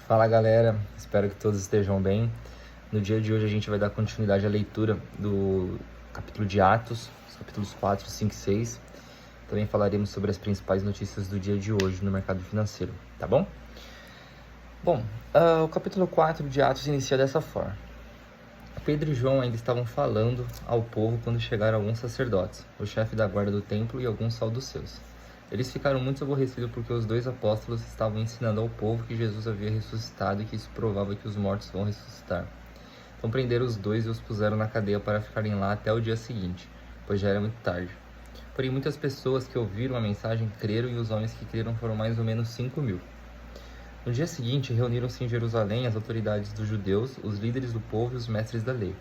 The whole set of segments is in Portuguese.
Fala galera, espero que todos estejam bem. No dia de hoje a gente vai dar continuidade à leitura do capítulo de Atos, os capítulos 4, 5 e 6. Também falaremos sobre as principais notícias do dia de hoje no mercado financeiro, tá bom? O capítulo 4 de Atos inicia dessa forma. Pedro e João ainda estavam falando ao povo quando chegaram alguns sacerdotes, o chefe da guarda do templo e alguns saduceus. Eles ficaram muito aborrecidos porque os dois apóstolos estavam ensinando ao povo que Jesus havia ressuscitado e que isso provava que os mortos vão ressuscitar. Então prenderam os dois e os puseram na cadeia para ficarem lá até o dia seguinte, pois já era muito tarde. Porém, muitas pessoas que ouviram a mensagem creram e os homens que creram foram mais ou menos 5.000. No dia seguinte, reuniram-se em Jerusalém as autoridades dos judeus, os líderes do povo e os mestres da lei.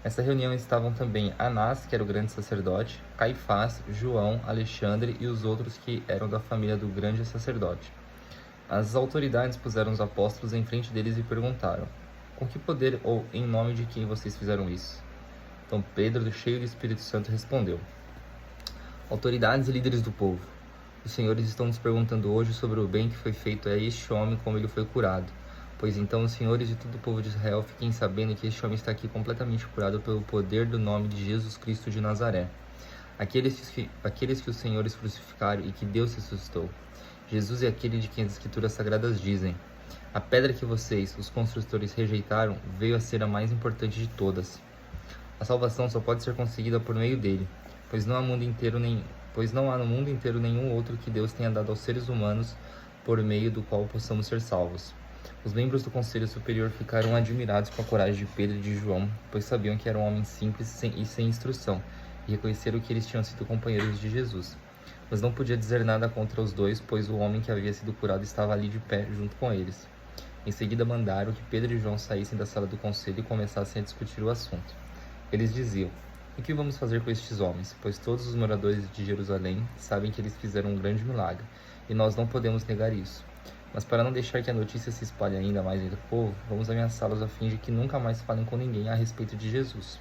Nessa reunião estavam também Anás, que era o grande sacerdote, Caifás, João, Alexandre e os outros que eram da família do grande sacerdote. As autoridades puseram os apóstolos em frente deles e perguntaram: com que poder ou em nome de quem vocês fizeram isso? Então Pedro, cheio do Espírito Santo, respondeu: autoridades e líderes do povo, os senhores estão nos perguntando hoje sobre o bem que foi feito a este homem, como ele foi curado. Pois então os senhores e todo o povo de Israel fiquem sabendo que este homem está aqui completamente curado pelo poder do nome de Jesus Cristo de Nazaré. Aqueles que os senhores crucificaram e que Deus ressuscitou. Jesus é aquele de quem as escrituras sagradas dizem: a pedra que vocês, os construtores, rejeitaram, veio a ser a mais importante de todas. A salvação só pode ser conseguida por meio dele, pois não há no mundo inteiro nenhum outro que Deus tenha dado aos seres humanos por meio do qual possamos ser salvos. Os membros do Conselho Superior ficaram admirados com a coragem de Pedro e de João, pois sabiam que eram homens simples e sem instrução, e reconheceram que eles tinham sido companheiros de Jesus. Mas não podia dizer nada contra os dois, pois o homem que havia sido curado estava ali de pé junto com eles. Em seguida mandaram que Pedro e João saíssem da sala do conselho e começassem a discutir o assunto. Eles diziam: o que vamos fazer com estes homens? Pois todos os moradores de Jerusalém sabem que eles fizeram um grande milagre, e nós não podemos negar isso. Mas para não deixar que a notícia se espalhe ainda mais entre o povo, vamos ameaçá-los a fim de que nunca mais falem com ninguém a respeito de Jesus.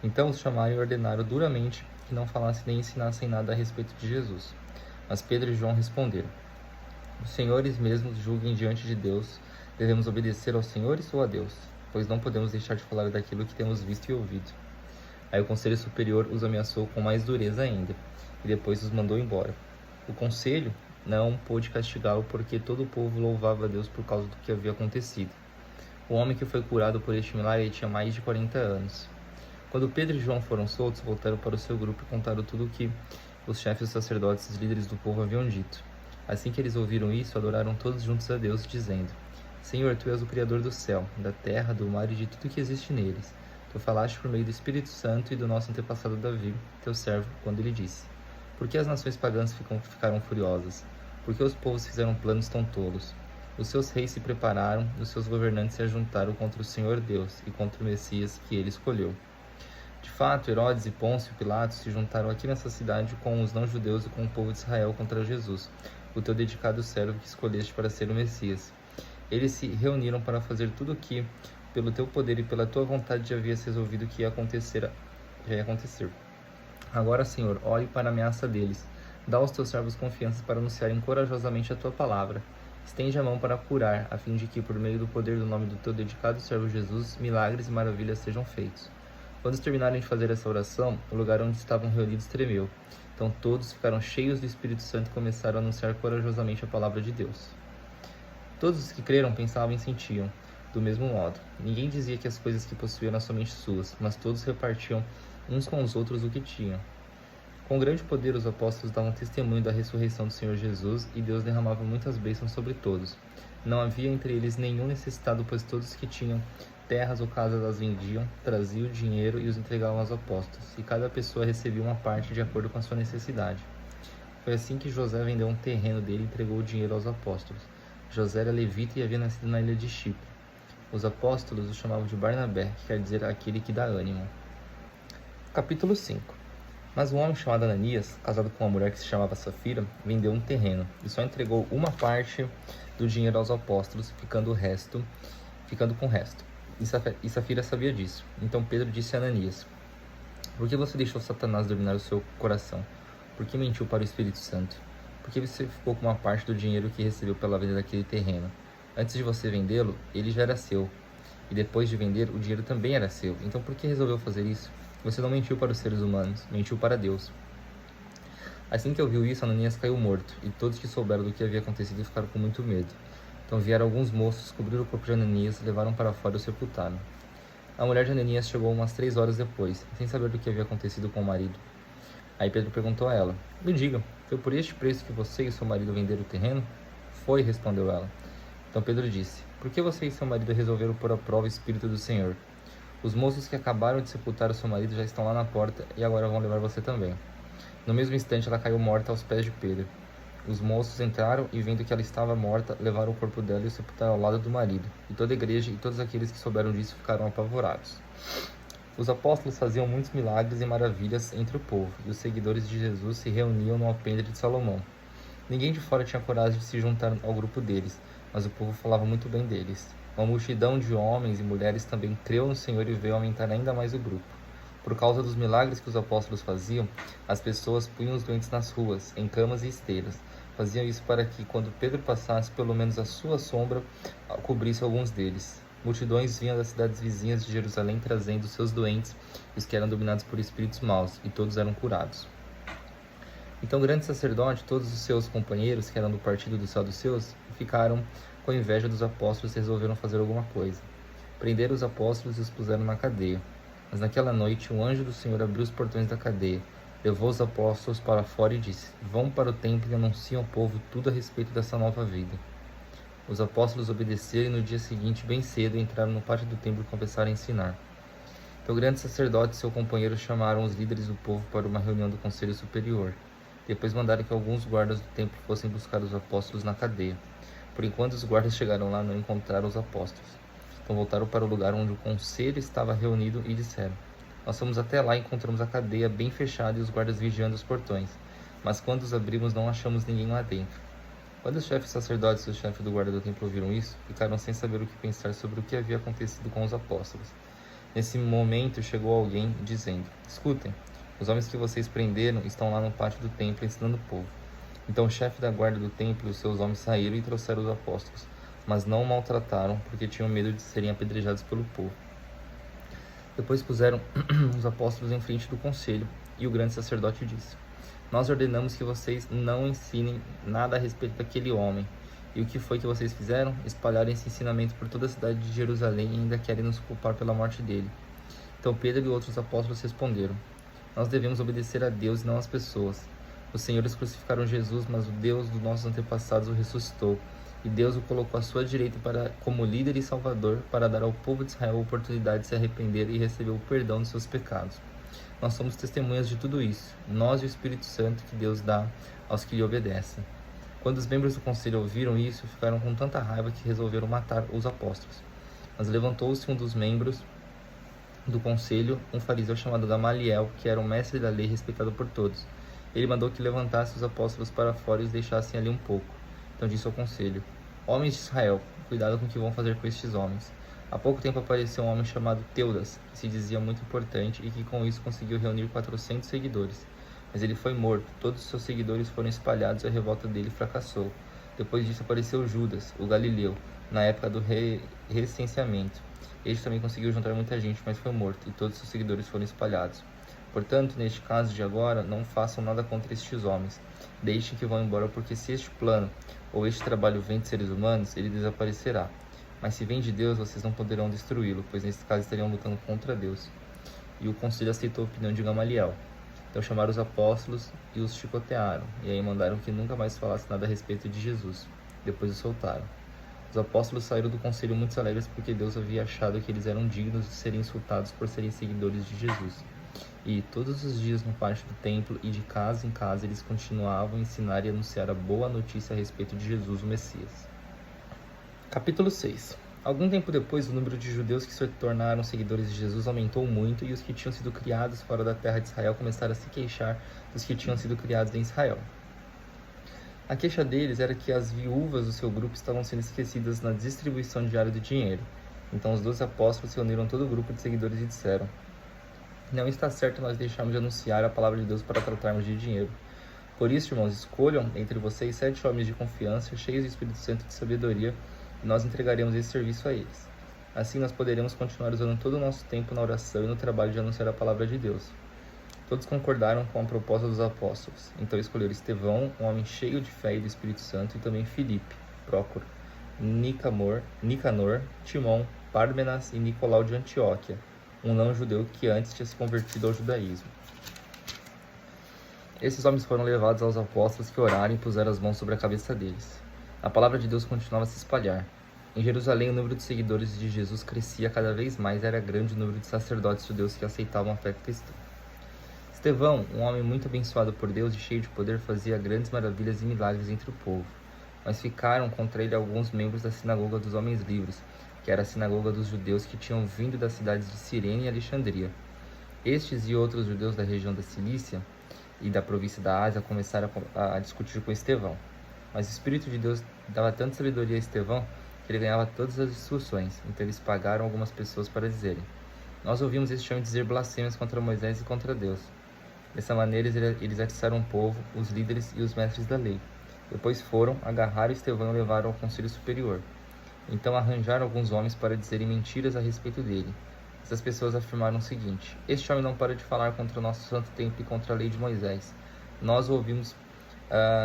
Então os chamaram e ordenaram duramente que não falassem nem ensinassem nada a respeito de Jesus. Mas Pedro e João responderam: os senhores mesmos julguem diante de Deus, devemos obedecer aos senhores ou a Deus? Pois não podemos deixar de falar daquilo que temos visto e ouvido. Aí o Conselho Superior os ameaçou com mais dureza ainda, e depois os mandou embora. O Conselho não pôde castigá-lo porque todo o povo louvava a Deus por causa do que havia acontecido. O homem que foi curado por este milagre tinha mais de 40 anos. Quando Pedro e João foram soltos, voltaram para o seu grupo e contaram tudo o que os chefes dos sacerdotes e os líderes do povo haviam dito. Assim que eles ouviram isso, adoraram todos juntos a Deus, dizendo: Senhor, Tu és o Criador do céu, da terra, do mar e de tudo que existe neles. Tu falaste por meio do Espírito Santo e do nosso antepassado Davi, teu servo, quando ele disse: por que as nações pagãs ficaram furiosas? Por que os povos fizeram planos tão tolos? Os seus reis se prepararam, os seus governantes se ajuntaram contra o Senhor Deus e contra o Messias que ele escolheu. De fato, Herodes e Pôncio Pilatos se juntaram aqui nessa cidade com os não-judeus e com o povo de Israel contra Jesus, o teu dedicado servo que escolheste para ser o Messias. Eles se reuniram para fazer tudo o que, pelo teu poder e pela tua vontade, já havias resolvido que já ia acontecer. Agora, Senhor, olhe para a ameaça deles. Dá aos teus servos confiança para anunciarem corajosamente a tua palavra. Estende a mão para curar, a fim de que, por meio do poder do nome do teu dedicado servo Jesus, milagres e maravilhas sejam feitos. Quando terminarem de fazer essa oração, o lugar onde estavam reunidos tremeu. Então todos ficaram cheios do Espírito Santo e começaram a anunciar corajosamente a palavra de Deus. Todos os que creram pensavam e sentiam do mesmo modo. Ninguém dizia que as coisas que possuíam eram somente suas, mas todos repartiam uns com os outros o que tinham. Com grande poder os apóstolos davam testemunho da ressurreição do Senhor Jesus, e Deus derramava muitas bênçãos sobre todos. Não havia entre eles nenhum necessitado, pois todos que tinham terras ou casas as vendiam, traziam o dinheiro e os entregavam aos apóstolos, e cada pessoa recebia uma parte de acordo com a sua necessidade. Foi assim que José vendeu um terreno dele e entregou o dinheiro aos apóstolos. José era levita e havia nascido na ilha de Chipre. Os apóstolos o chamavam de Barnabé, que quer dizer aquele que dá ânimo. Capítulo 5. Mas um homem chamado Ananias, casado com uma mulher que se chamava Safira, vendeu um terreno e só entregou uma parte do dinheiro aos apóstolos, ficando com o resto. E Safira sabia disso. Então Pedro disse a Ananias: por que você deixou Satanás dominar o seu coração? Por que mentiu para o Espírito Santo? Por que você ficou com uma parte do dinheiro que recebeu pela venda daquele terreno? Antes de você vendê-lo, ele já era seu. E depois de vender, o dinheiro também era seu. Então por que resolveu fazer isso? Você não mentiu para os seres humanos, mentiu para Deus. Assim que ouviu isso, Ananias caiu morto, e todos que souberam do que havia acontecido ficaram com muito medo. Então vieram alguns moços, cobriram o corpo de Ananias, levaram para fora e o sepultaram. A mulher de Ananias chegou umas 3 horas depois, sem saber do que havia acontecido com o marido. Aí Pedro perguntou a ela: Me diga, foi por este preço que você e seu marido venderam o terreno? Foi, respondeu ela. Então Pedro disse: Por que você e seu marido resolveram pôr à prova o Espírito do Senhor? Os moços que acabaram de sepultar o seu marido já estão lá na porta e agora vão levar você também. No mesmo instante, ela caiu morta aos pés de Pedro. Os moços entraram e, vendo que ela estava morta, levaram o corpo dela e o sepultaram ao lado do marido. E toda a igreja e todos aqueles que souberam disso ficaram apavorados. Os apóstolos faziam muitos milagres e maravilhas entre o povo, e os seguidores de Jesus se reuniam no alpendre de Salomão. Ninguém de fora tinha coragem de se juntar ao grupo deles, mas o povo falava muito bem deles. Uma multidão de homens e mulheres também creu no Senhor e veio aumentar ainda mais o grupo. Por causa dos milagres que os apóstolos faziam, as pessoas punham os doentes nas ruas, em camas e esteiras. Faziam isso para que, quando Pedro passasse, pelo menos a sua sombra cobrisse alguns deles. Multidões vinham das cidades vizinhas de Jerusalém trazendo seus doentes, os que eram dominados por espíritos maus, e todos eram curados. Então o grande sacerdote e todos os seus companheiros, que eram do partido dos saduceus, ficaram com inveja dos apóstolos e resolveram fazer alguma coisa. Prenderam os apóstolos e os puseram na cadeia. Mas naquela noite, um anjo do Senhor abriu os portões da cadeia, levou os apóstolos para fora e disse: Vão para o templo e anunciem ao povo tudo a respeito dessa nova vida. Os apóstolos obedeceram e no dia seguinte, bem cedo, entraram no pátio do templo e começaram a ensinar. Então o grande sacerdote e seu companheiro chamaram os líderes do povo para uma reunião do conselho superior. Depois mandaram que alguns guardas do templo fossem buscar os apóstolos na cadeia. Por enquanto os guardas chegaram lá, não encontraram os apóstolos. Então voltaram para o lugar onde o conselho estava reunido e disseram: Nós fomos até lá e encontramos a cadeia bem fechada e os guardas vigiando os portões. Mas quando os abrimos, não achamos ninguém lá dentro. Quando os chefes sacerdotes e o chefe do guarda do templo ouviram isso, ficaram sem saber o que pensar sobre o que havia acontecido com os apóstolos. Nesse momento chegou alguém dizendo: Escutem, os homens que vocês prenderam estão lá no pátio do templo ensinando o povo. Então o chefe da guarda do templo e os seus homens saíram e trouxeram os apóstolos, mas não o maltrataram, porque tinham medo de serem apedrejados pelo povo. Depois puseram os apóstolos em frente do conselho, e o grande sacerdote disse: Nós ordenamos que vocês não ensinem nada a respeito daquele homem. E o que foi que vocês fizeram? Espalharam esse ensinamento por toda a cidade de Jerusalém e ainda querem nos culpar pela morte dele. Então Pedro e outros apóstolos responderam: Nós devemos obedecer a Deus e não às pessoas. Os senhores crucificaram Jesus, mas o Deus dos nossos antepassados o ressuscitou. E Deus o colocou à sua direita como líder e salvador, para dar ao povo de Israel a oportunidade de se arrepender e receber o perdão de seus pecados. Nós somos testemunhas de tudo isso, nós e o Espírito Santo que Deus dá aos que lhe obedecem. Quando os membros do conselho ouviram isso, ficaram com tanta raiva que resolveram matar os apóstolos. Mas levantou-se um dos membros do conselho, um fariseu chamado Gamaliel, que era um mestre da lei respeitado por todos. Ele mandou que levantasse os apóstolos para fora e os deixassem ali um pouco. Então disse ao conselho: Homens de Israel, cuidado com o que vão fazer com estes homens. Há pouco tempo apareceu um homem chamado Teudas, que se dizia muito importante e que com isso conseguiu reunir 400 seguidores. Mas ele foi morto, todos os seus seguidores foram espalhados e a revolta dele fracassou. Depois disso apareceu Judas, o Galileu, na época do recenseamento. Este também conseguiu juntar muita gente, mas foi morto, e todos os seus seguidores foram espalhados. Portanto, neste caso de agora, não façam nada contra estes homens. Deixem que vão embora, porque se este plano ou este trabalho vem de seres humanos, ele desaparecerá. Mas se vem de Deus, vocês não poderão destruí-lo, pois nesse caso estariam lutando contra Deus. E o conselho aceitou a opinião de Gamaliel. Então chamaram os apóstolos e os chicotearam, e aí mandaram que nunca mais falasse nada a respeito de Jesus. Depois os soltaram. Os apóstolos saíram do conselho muito alegres porque Deus havia achado que eles eram dignos de serem insultados por serem seguidores de Jesus. E todos os dias no pátio do templo e de casa em casa eles continuavam a ensinar e anunciar a boa notícia a respeito de Jesus, o Messias. Capítulo 6. Algum tempo depois, o número de judeus que se tornaram seguidores de Jesus aumentou muito, e os que tinham sido criados fora da terra de Israel começaram a se queixar dos que tinham sido criados em Israel. A queixa deles era que as viúvas do seu grupo estavam sendo esquecidas na distribuição diária do dinheiro. Então os 12 apóstolos reuniram todo o grupo de seguidores e disseram: Não está certo nós deixarmos de anunciar a palavra de Deus para tratarmos de dinheiro. Por isso, irmãos, escolham entre vocês 7 homens de confiança, cheios do Espírito Santo e de sabedoria, e nós entregaremos esse serviço a eles. Assim nós poderemos continuar usando todo o nosso tempo na oração e no trabalho de anunciar a palavra de Deus. Todos concordaram com a proposta dos apóstolos. Então escolheram Estevão, um homem cheio de fé e do Espírito Santo, e também Filipe, Prócoro, Nicanor, Timon, Pármenas e Nicolau de Antioquia, um não-judeu que antes tinha se convertido ao judaísmo. Esses homens foram levados aos apóstolos, que oraram e puseram as mãos sobre a cabeça deles. A palavra de Deus continuava a se espalhar. Em Jerusalém, o número de seguidores de Jesus crescia cada vez mais e era grande o número de sacerdotes judeus que aceitavam a fé cristã. Estevão, um homem muito abençoado por Deus e cheio de poder, fazia grandes maravilhas e milagres entre o povo. Mas ficaram contra ele alguns membros da sinagoga dos homens livres, que era a sinagoga dos judeus que tinham vindo das cidades de Cirene e Alexandria. Estes e outros judeus da região da Cilícia e da província da Ásia começaram a discutir com Estevão. Mas o Espírito de Deus dava tanta sabedoria a Estevão que ele ganhava todas as instruções. Então eles pagaram algumas pessoas para dizerem: nós ouvimos este homem dizer blasfêmias contra Moisés e contra Deus. Dessa maneira eles atiçaram o povo, os líderes e os mestres da lei. Depois foram, agarraram Estevão e levaram ao conselho superior. Então arranjaram alguns homens para dizerem mentiras a respeito dele. Essas pessoas afirmaram o seguinte: este homem não para de falar contra o nosso santo templo e contra a lei de Moisés. Nós o ouvimos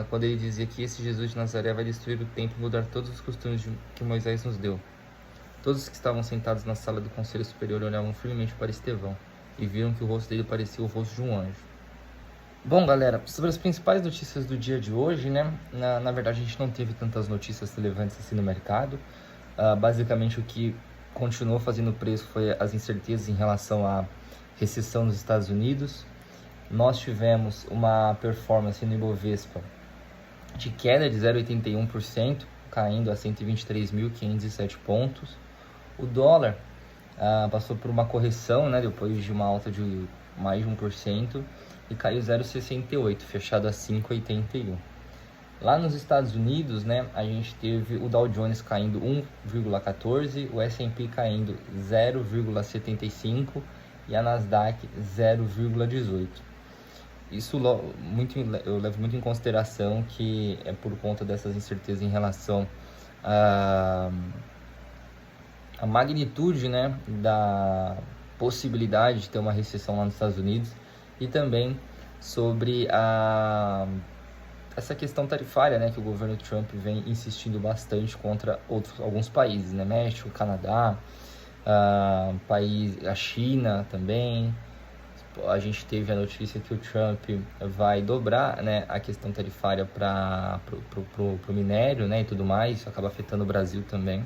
quando ele dizia que esse Jesus de Nazaré vai destruir o templo e mudar todos os costumes que Moisés nos deu. Todos os que estavam sentados na sala do conselho superior olhavam firmemente para Estevão e viram que o rosto dele parecia o rosto de um anjo. Bom, galera, sobre as principais notícias do dia de hoje, né? Na verdade, a gente não teve tantas notícias relevantes assim no mercado. Basicamente, o que continuou fazendo preço foi as incertezas em relação à recessão nos Estados Unidos. Nós tivemos uma performance no Ibovespa de queda de 0,81%, caindo a 123.507 pontos. O dólar passou por uma correção, né, depois de uma alta de mais de 1%, e caiu 0,68, fechado a 5,81. Lá nos Estados Unidos, né, a gente teve o Dow Jones caindo 1,14, o S&P caindo 0,75 e a Nasdaq 0,18. Isso eu levo muito em consideração que é por conta dessas incertezas em relação à magnitude, né, da possibilidade de ter uma recessão lá nos Estados Unidos, e também sobre essa questão tarifária, né, que o governo Trump vem insistindo bastante contra alguns países, né, México, Canadá, a China também. A gente teve a notícia que o Trump vai dobrar, né, a questão tarifária para o minério, né, e tudo mais. Isso acaba afetando o Brasil também.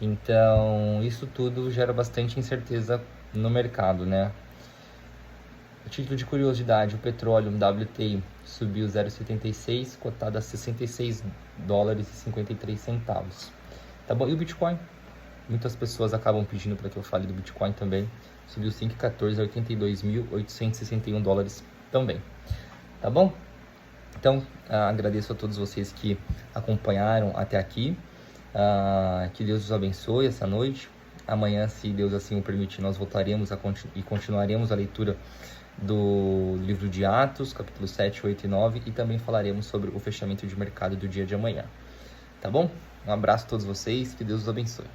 Então, isso tudo gera bastante incerteza no mercado, né? A título de curiosidade, o petróleo WTI subiu 0,76, cotado a $62,53. Tá bom? E o Bitcoin? Muitas pessoas acabam pedindo para que eu fale do Bitcoin também. Subiu 5,14 a $82.861 também. Tá bom? Então, agradeço a todos vocês que acompanharam até aqui. Que Deus os abençoe essa noite. Amanhã, se Deus assim o permitir, nós voltaremos e continuaremos a leitura do livro de Atos, capítulo 7, 8 e 9, e também falaremos sobre o fechamento de mercado do dia de amanhã. Tá bom? Um abraço a todos vocês, que Deus os abençoe.